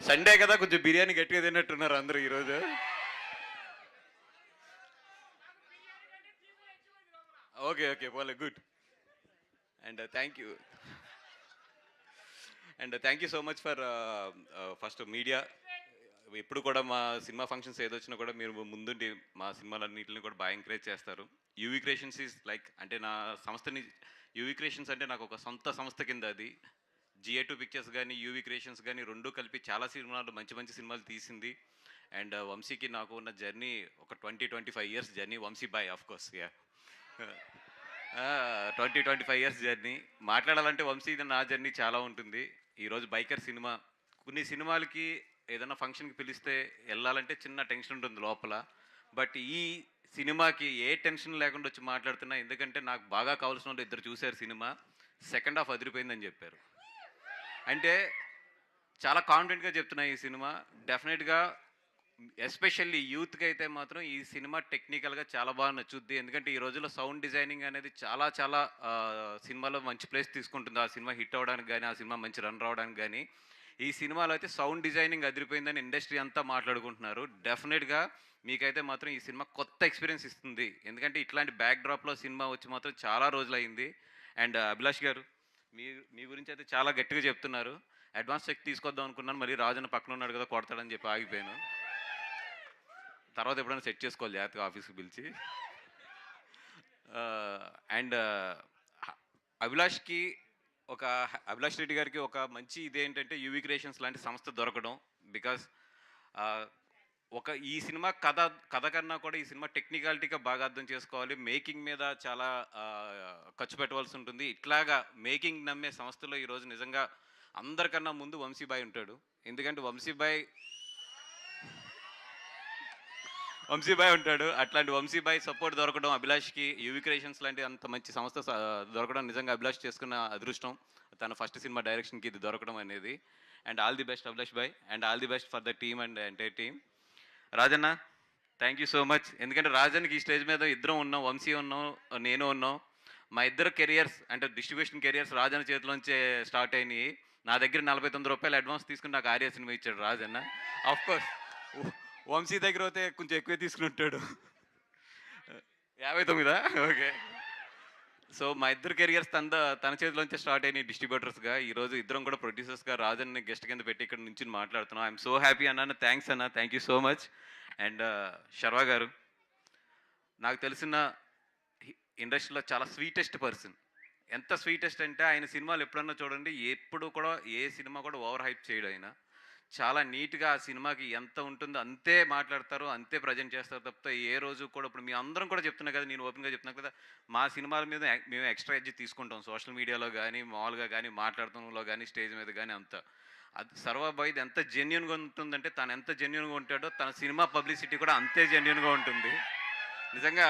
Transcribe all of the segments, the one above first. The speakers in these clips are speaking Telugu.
సండే కదా కొంచెం బిర్యానీ గట్టిగా తిన్నట్టున్నారు అందరూ ఈరోజు. ఓకే ఓకే పోలే good. And thank you so much for first media. ఎప్పుడు కూడా మా సినిమా ఫంక్షన్స్ ఏదొచ్చినా కూడా మీరు ముందుండి మా సినిమాలన్నింటిని కూడా బాగా ఎంకరేజ్ చేస్తారు. యూవీ క్రియేషన్స్ ఈజ్ లైక్ అంటే నా సంస్థని, యూవీ క్రియేషన్స్ అంటే నాకు ఒక సొంత సంస్థ కింద అది. GA2 పిక్చర్స్ కానీ యూవీ క్రియేషన్స్ కానీ రెండు కలిపి చాలా సినిమాలు మంచి మంచి సినిమాలు తీసింది. అండ్ వంశీకి నాకు ఉన్న జర్నీ ఒక 20-25 ఇయర్స్ జర్నీ. వంశీ బాయ్ of course yeah 20-25 years journey. మాట్లాడాలంటే వంశీ నా జర్నీ చాలా ఉంటుంది. ఈరోజు బైకర్ సినిమా, కొన్ని సినిమాలకి ఏదైనా ఫంక్షన్కి పిలిస్తే వెళ్ళాలంటే చిన్న టెన్షన్ ఉంటుంది లోపల. బట్ ఈ సినిమాకి ఏ టెన్షన్ లేకుండా వచ్చి మాట్లాడుతున్నా, ఎందుకంటే నాకు బాగా కావాల్సిన వాళ్ళు ఇద్దరు చూశారు సినిమా. సెకండ్ హాఫ్ అదిరిపోయిందని చెప్పారు. అంటే చాలా కాన్ఫిడెంట్గా చెప్తున్నా ఈ సినిమా డెఫినెట్గా ఎస్పెషల్లీ యూత్కి అయితే మాత్రం ఈ సినిమా టెక్నికల్గా చాలా బాగా నచ్చుద్ది. ఎందుకంటే ఈ రోజుల్లో సౌండ్ డిజైనింగ్ అనేది చాలా చాలా సినిమాలో మంచి ప్లేస్ తీసుకుంటుంది. ఆ సినిమా హిట్ అవ్వడానికి కానీ, ఆ సినిమా మంచి రన్ రావడానికి కానీ. ఈ సినిమాలో అయితే సౌండ్ డిజైనింగ్ అదిరిపోయిందని ఇండస్ట్రీ అంతా మాట్లాడుకుంటున్నారు. డెఫినెట్గా మీకైతే మాత్రం ఈ సినిమా కొత్త ఎక్స్పీరియన్స్ ఇస్తుంది. ఎందుకంటే ఇట్లాంటి బ్యాక్ డ్రాప్లో సినిమా వచ్చి మాత్రం చాలా రోజులు అయింది. అండ్ అభిలాష్ గారు మీ గురించి అయితే చాలా గట్టిగా చెప్తున్నారు. అడ్వాన్స్ చెక్ తీసుకొద్దాం అనుకున్నాను, మరి రాజన్న పక్కన ఉన్నాడు కదా కొడతాడని చెప్పి ఆగిపోయాను. తర్వాత ఎప్పుడైనా సెట్ చేసుకోవాలి జాగ్రత్తగా ఆఫీస్కి పిలిచి. అండ్ అభిలాష్ రెడ్డి గారికి ఒక మంచి ఇదేంటంటే యూవీ క్రియేషన్స్ లాంటి సంస్థ దొరకడం. బికాస్ ఈ సినిమా కథ కన్నా కూడా ఈ సినిమా టెక్నికాలిటీగా బాగా అర్థం చేసుకోవాలి. మేకింగ్ మీద చాలా ఖర్చు పెట్టవలసి ఉంటుంది. ఇట్లాగా మేకింగ్ నమ్మే సంస్థలో ఈరోజు నిజంగా అందరికన్నా ముందు వంశీబాయ్ ఉంటాడు. ఎందుకంటే వంశీబాయ్ ఉంటాడు. అట్లాంటి వంశీబాయ్ సపోర్ట్ దొరకడం అభిలాష్కి, యూవీ క్రియేషన్స్ లాంటి అంత మంచి సంస్థ దొరకడం నిజంగా అభిలాష్ చేసుకున్న అదృష్టం. తన ఫస్ట్ సినిమా డైరెక్షన్కి ఇది దొరకడం అనేది. And all the best Abhilash బాయ్, and all the best for the team and entire team. Rajanna thank you so much. ఎందుకంటే రాజన్కి ఈ స్టేజ్ మీద ఇద్దరం ఉన్నాం, వంశీ ఉన్నాం, నేను ఉన్నాం. మా ఇద్దరు కెరియర్స్ అంటే డిస్ట్రిబ్యూషన్ కెరియర్స్ రాజన్న చేతిలోంచే స్టార్ట్ అయినాయి. నా దగ్గర 49 రూపాయలు అడ్వాన్స్ తీసుకుని నాకు ఆర్య సినిమా ఇచ్చాడు రాజన్న. ఆఫ్ కోర్స్ వంశీ దగ్గర అయితే కొంచెం ఎక్కువే తీసుకుని ఉంటాడు. 59 ఓకే. సో మా ఇద్దరు కెరియర్స్ తన చేతిలోంచే స్టార్ట్ అయినాయి డిస్ట్రిబ్యూటర్స్గా. ఈరోజు ఇద్దరం కూడా ప్రొడ్యూసర్స్గా రాజన్ని గెస్ట్ కింద పెట్టి ఇక్కడ నుంచి మాట్లాడుతున్నాం. ఐఎమ్ సో హ్యాపీ అన్న. థ్యాంక్స్ అన్న, thank you so much. And Sharwa గారు నాకు తెలిసిన ఇండస్ట్రీలో చాలా స్వీటెస్ట్ పర్సన్. ఎంత స్వీటెస్ట్ అంటే ఆయన సినిమాలు ఎప్పుడన్నా చూడండి, ఎప్పుడు కూడా ఏ సినిమా కూడా ఓవర్ హైప్ చేయడు. ఆయన చాలా నీట్గా ఆ సినిమాకి ఎంత ఉంటుందో అంతే మాట్లాడతారు, అంతే ప్రజెంట్ చేస్తారు తప్పితే ఏ రోజు కూడా. ఇప్పుడు మీ అందరం కూడా చెప్తున్నా కదా, నేను ఓపెన్గా చెప్తున్నాను కదా, మా సినిమాల మీద మేము ఎక్స్ట్రా ఎడ్జ్ తీసుకుంటాం. సోషల్ మీడియాలో కానీ, మామూలుగా కానీ, మాట్లాడటంలో కానీ, స్టేజ్ మీద కానీ అంతా. అది సర్వాబాయిది ఎంత జెన్యున్గా ఉంటుందంటే, తను ఎంత జెన్యున్గా ఉంటాడో తన సినిమా పబ్లిసిటీ కూడా అంతే జెన్యున్గా ఉంటుంది నిజంగా.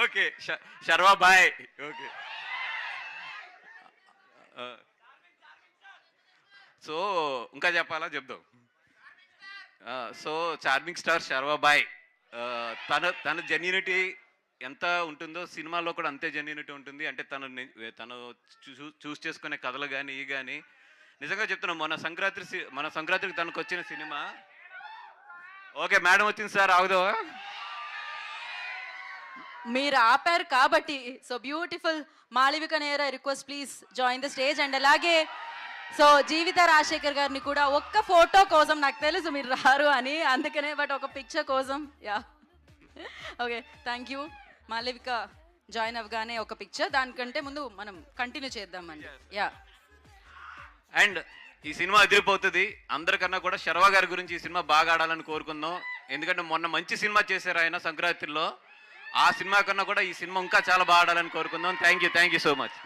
ఓకే శర్వా బాయ్. ఓకే సో ఇంకా చెప్పాలా చెప్దాం. సో చార్మింగ్ స్టార్ శర్వా బాయ్ తన జెన్యూనిటీ ఎంత ఉంటుందో సినిమాలో కూడా అంతే జెన్యూనిటీ ఉంటుంది. అంటే తను చూస్ చేసుకునే కథలు కానీ ఇవి కానీ నిజంగా చెప్తున్నాం. మన సంక్రాంతికి తనకు వచ్చిన సినిమా. ఓకే మేడం వచ్చింది సార్ ఆగుదావా. మీరు ఆపారు కాబట్టి సో బ్యూటిఫుల్ మాళవిక నేర request please join the stage. And అలాగే సో జీవిత రాజశేఖర్ గారిని కూడా ఒక్క ఫోటో కోసం, నాకు తెలుసు మీరు రారు అని అందుకనే, బట్ ఒక పిక్చర్ కోసం yeah okay thank you. Malavika join అవ్వగానే ఒక పిక్చర్, దానికంటే ముందు మనం కంటిన్యూ చేద్దామండి. యా అండ్ ఈ సినిమా అదిరిపోతుంది. అందరికన్నా కూడా శర్వా గారి గురించి ఈ సినిమా బాగా ఆడాలని కోరుకుందాం. ఎందుకంటే మొన్న మంచి సినిమా చేశారు ఆయన సంక్రాంతిలో. ఆ సినిమా కన్నా కూడా ఈ సినిమా ఇంకా చాలా బాగా ఆడాలని కోరుకుందాం. Thank you so much.